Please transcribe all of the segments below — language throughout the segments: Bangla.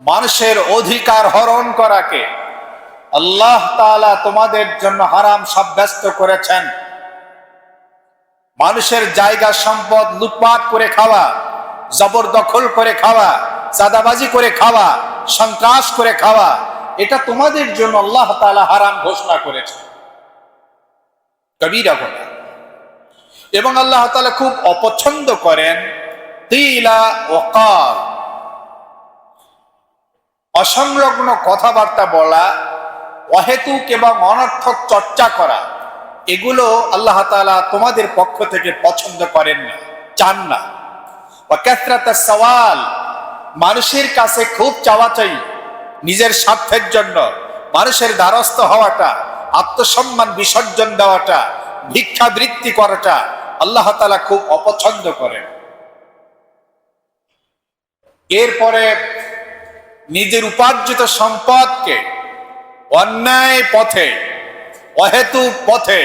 মানুষের অধিকার হরণ করাকে আল্লাহ তাআলা তোমাদের জন্য হারাম সাব্যস্ত করেছেন। মানুষের জায়গা সম্পদ লুটপাট করে খাওয়া, জবরদখল করে খাওয়া, চাঁদাবাজি করে খাওয়া, সন্ত্রাস করে খাওয়া, এটা তোমাদের জন্য আল্লাহ তাআলা হারাম ঘোষণা করেছেন, কবিরা গুনাহ। এবং আল্লাহ তাআলা খুব অপছন্দ করেন তিলা ওয়া কাল, অসংলগ্ন কথাবার্তা বলা, অহেতুক এবং অনর্থক চর্চা করা, এগুলো আল্লাহ তাআলা তোমাদের পক্ষ থেকে পছন্দ করেন না, চান না। ওয়া কাসরাতাস সওয়াল, মানুষের কাছে খুব চাওয়াচাই, নিজের স্বার্থের জন্য মানুষের দ্বারস্থ হওয়াটা, আত্মসম্মান বিসর্জন দেওয়াটা, ভিক্ষাবৃত্তি করাটা আল্লাহ তাআলা খুব অপছন্দ করেন। এরপরে নিজের উপার্জিত সম্পদকে অন্যায় পথে, অহেতুক পথে,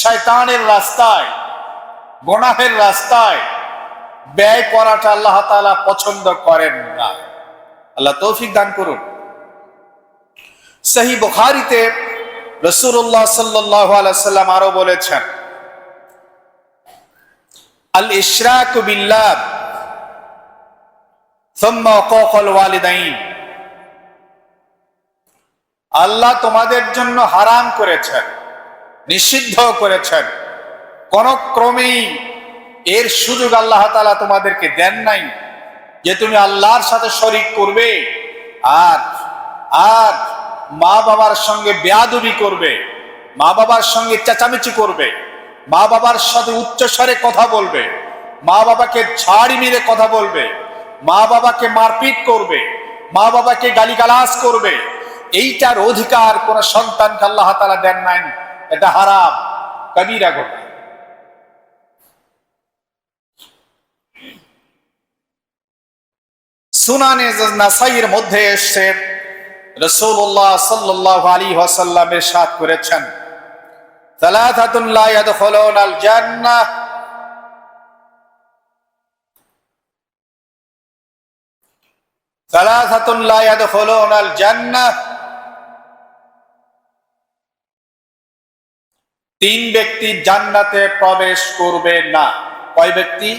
শয়তানের রাস্তায়, গুনাহের রাস্তায় ব্যয় করাটা আল্লাহ তাআলা পছন্দ করেন না। আল্লাহ তৌফিক দান করুন। সহিহ বুখারীতে রাসূলুল্লাহ সাল্লাল্লাহু আলাইহি ওয়াসাল্লাম আরো বলেছেন, আল ইশরাকু বিল্লাহ সুম্মা উকুকুল ওয়ালিদাইন, আল্লাহ তোমাদের জন্য হারাম করেছেন, নিষিদ্ধ করেছেন, কোন ক্রমেই এর সুযোগ আল্লাহ তাআলা তোমাদেরকে দেন নাই যে তুমি আল্লাহর সাথে শরীক করবে আর আর মা বাবার সঙ্গে বেয়াদবি করবে, মা বাবার সঙ্গে চেঁচামেচি করবে, মা বাবার সাথে উচ্চস্বরে কথা বলবে, মা বাবাকে ঝাড়ি মেরে কথা বলবে, মা বাবাকে মারপিট করবে, মা বাবাকে গালিগালাজ করবে। এইটার অধিকার কোন সন্তানকে আল্লাহ তাআলা দেন নাই। এটা হারাম, কবিরা গুনাহ। সুনানে নাসাইর মধ্যে এসেছে, রাসূলুল্লাহ সাল্লাল্লাহু আলাইহি ওয়াসাল্লাম ইরশাদ করেছেন, সালাসাতুন লা ইয়াদখুলুনাল জান্নাহ, সালাসাতুন লা ইয়াদখুলুনাল জান্নাহ, তিন ব্যক্তি জান্নাতে প্রবেশ করবে না। কয় ব্যক্তি?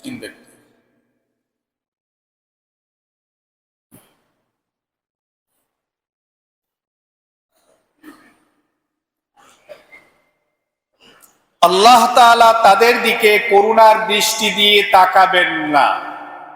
তিন ব্যক্তি। আল্লাহ তাআলা তাদের দিকে করুণার দৃষ্টি দিয়ে তাকাবেন না।